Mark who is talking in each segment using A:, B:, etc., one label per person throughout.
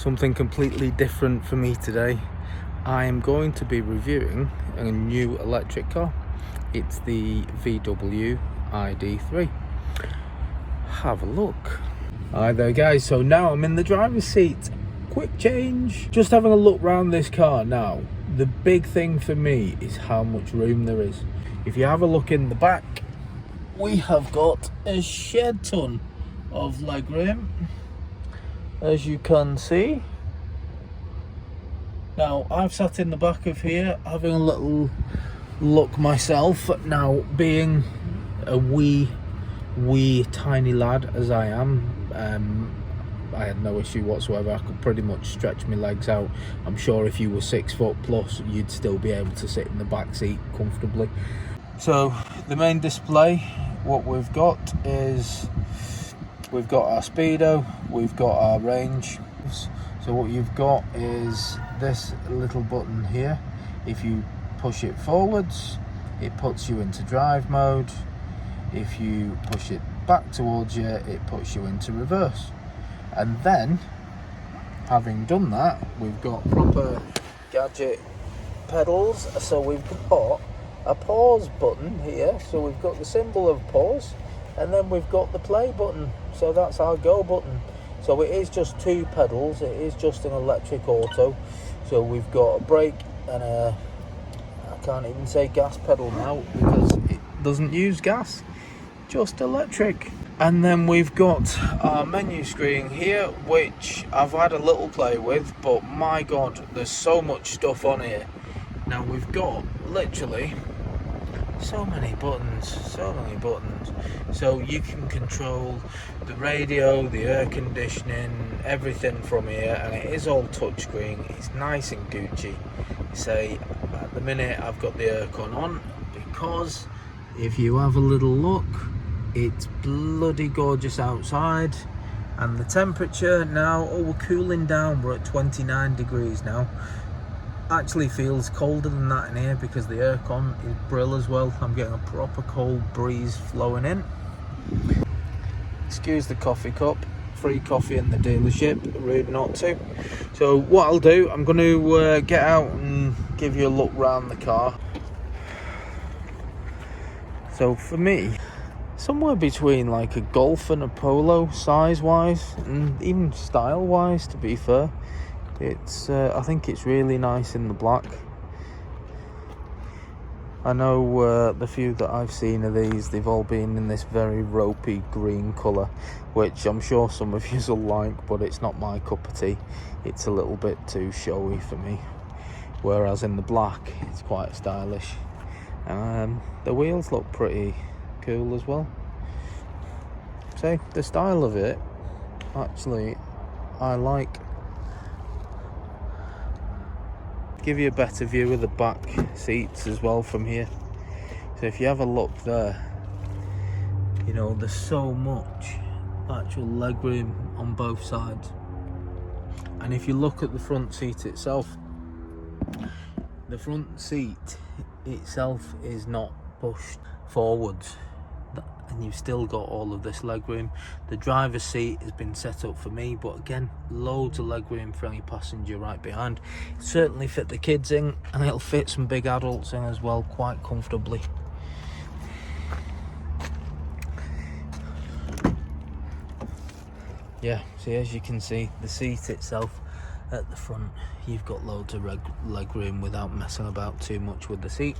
A: something completely different for me today. I am going to be reviewing a new electric car. It's the VW ID3. Have a look. Hi there guys, so now I'm in the driver's seat. Quick change. Just having a look around this car now. The big thing for me is how much room there is. If you have a look in the back, we have got a shed ton of legroom, as you can see. Now I've sat in the back of here having a little look myself. Now, being a wee tiny lad as I am, I had no issue whatsoever. I could pretty much stretch my legs out. I'm sure if you were 6 foot plus, you'd still be able to sit in the back seat comfortably. So the main display, what we've got is we've got our speedo, we've got our range. So what you've got is this little button here. If you push it forwards, it puts you into drive mode. If you push it back towards you, it puts you into reverse. And then, having done that, we've got proper gadget pedals. So we've got a pause button here. So we've got the symbol of pause, and then we've got the play button. So that's our go button. So it is just 2 pedals. It is just an electric auto. So we've got a brake and a, I can't even say gas pedal now because it doesn't use gas, just electric. And then we've got our menu screen here, which I've had a little play with, but my god, there's so much stuff on here. Now we've got literally so many buttons. So you can control the radio, the air conditioning, everything from here, and it is all touchscreen. It's nice and Gucci. Say at the minute I've got the aircon on because if you have a little look, it's bloody gorgeous outside, and the temperature now, we're cooling down. We're at 29 degrees now. Actually feels colder than that in here because the aircon is brill as well. I'm getting a proper cold breeze flowing in. Excuse the coffee cup, free coffee in the dealership, rude not to. So what I'll do, I'm going to get out and give you a look around the car. So for me, somewhere between like a Golf and a Polo size wise, and even style wise, to be fair. It's I think it's really nice in the black. I know the few that I've seen of these, they've all been in this very ropey green colour, which I'm sure some of you will like, but it's not my cup of tea. It's a little bit too showy for me. Whereas in the black, it's quite stylish. The wheels look pretty cool as well. So the style of it, actually, I like. Give you a better view of the back seats as well from here. So if you have a look there, you know, there's so much actual legroom on both sides. And if you look at the front seat itself, the front seat itself is not pushed forwards, and you've still got all of this legroom. The driver's seat has been set up for me, but again, loads of legroom for any passenger right behind. It certainly fit the kids in, and it'll fit some big adults in as well quite comfortably. Yeah, see, as you can see, the seat itself at the front, you've got loads of legroom without messing about too much with the seat.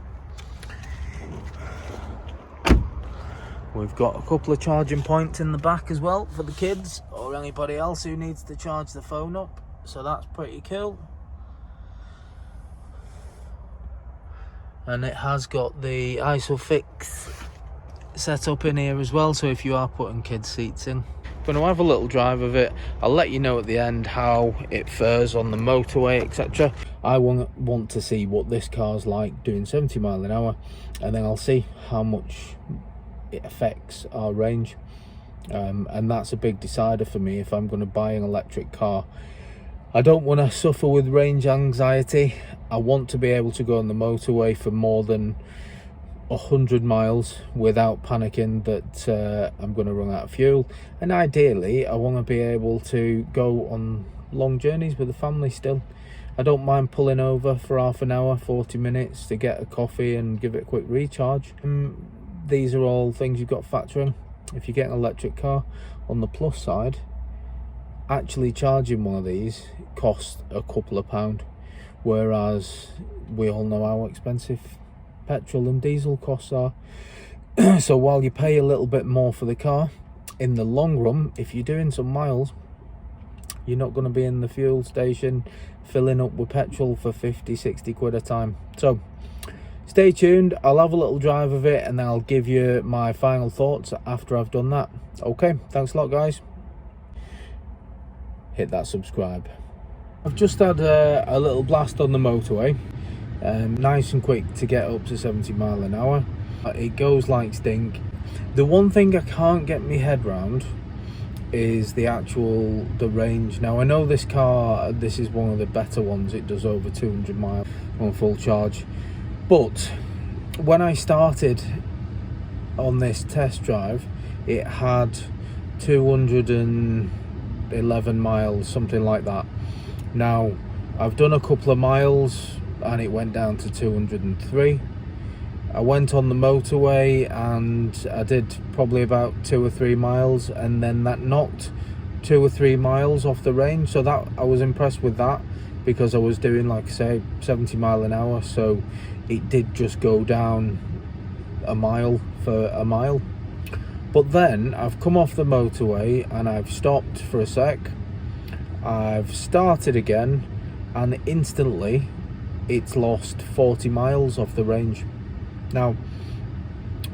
A: We've got a couple of charging points in the back as well for the kids or anybody else who needs to charge the phone up, so that's pretty cool. And it has got the ISOFIX set up in here as well, so if you are putting kids seats in. I'm going to have a little drive of it. I'll let you know at the end how it fares on the motorway, etc. I want to see what this car's like doing 70 miles an hour, and then I'll see how much it affects our range, and that's a big decider for me if I'm going to buy an electric car. I don't want to suffer with range anxiety. I want to be able to go on the motorway for more than 100 miles without panicking that I'm going to run out of fuel, and ideally I want to be able to go on long journeys with the family still. I don't mind pulling over for half an hour, 40 minutes to get a coffee and give it a quick recharge. These are all things you've got to factor in. If you get an electric car, on the plus side, actually charging one of these costs a couple of pound, whereas we all know how expensive petrol and diesel costs are. So while you pay a little bit more for the car, in the long run, if you're doing some miles, you're not going to be in the fuel station filling up with petrol for 50-60 quid a time. So stay tuned, I'll have a little drive of it and then I'll give you my final thoughts after I've done that. Okay, thanks a lot guys. Hit that subscribe. I've just had a little blast on the motorway, nice and quick to get up to 70 mile an hour. It goes like stink. The one thing I can't get my head round is the range. Now I know this car, this is one of the better ones, it does over 200 miles on full charge, but when I started on this test drive it had 211 miles, something like that. Now I've done a couple of miles and it went down to 203. I went on the motorway and I did probably about 2 or 3 miles, and then that knocked 2 or 3 miles off the range. So that I was impressed with that, because I was doing, like I say, 70 mile an hour, so it did just go down a mile for a mile. But then I've come off the motorway and I've stopped for a sec, I've started again, and instantly it's lost 40 miles off the range. Now,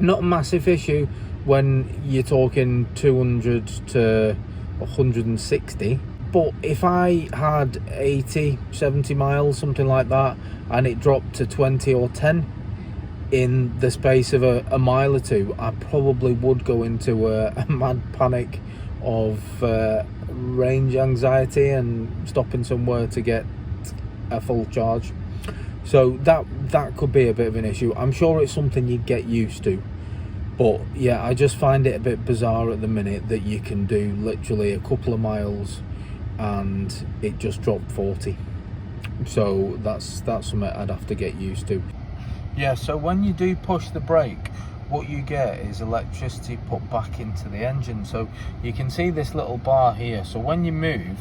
A: not a massive issue when you're talking 200 to 160, but if I had 80, 70 miles, something like that, and it dropped to 20 or 10 in the space of a mile or two, I probably would go into a mad panic of range anxiety and stopping somewhere to get a full charge. So that could be a bit of an issue. I'm sure it's something you get used to, but yeah, I just find it a bit bizarre at the minute that you can do literally a couple of miles and it just dropped 40. So that's something I'd have to get used to. Yeah, so when you do push the brake, what you get is electricity put back into the engine. So you can see this little bar here. So when you move,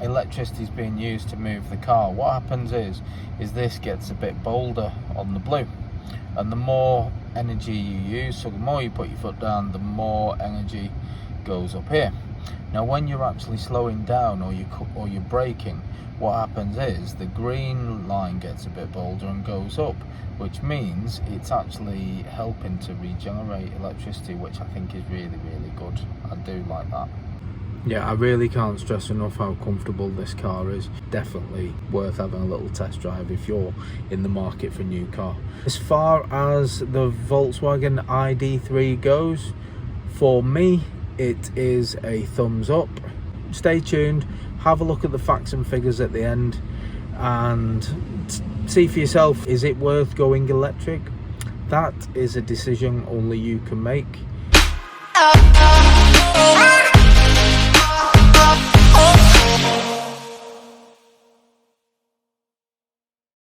A: electricity is being used to move the car. What happens is this gets a bit bolder on the blue, and the more energy you use, so the more you put your foot down, the more energy goes up here. Now when you're actually slowing down or you're braking, what happens is the green line gets a bit bolder and goes up, which means it's actually helping to regenerate electricity, which I think is really, really good. I do like that. Yeah, I really can't stress enough how comfortable this car is. Definitely worth having a little test drive if you're in the market for a new car. As far as the Volkswagen ID3 goes, for me, it is a thumbs up. Stay tuned, have a look at the facts and figures at the end, and see for yourself, is it worth going electric? That is a decision only you can make.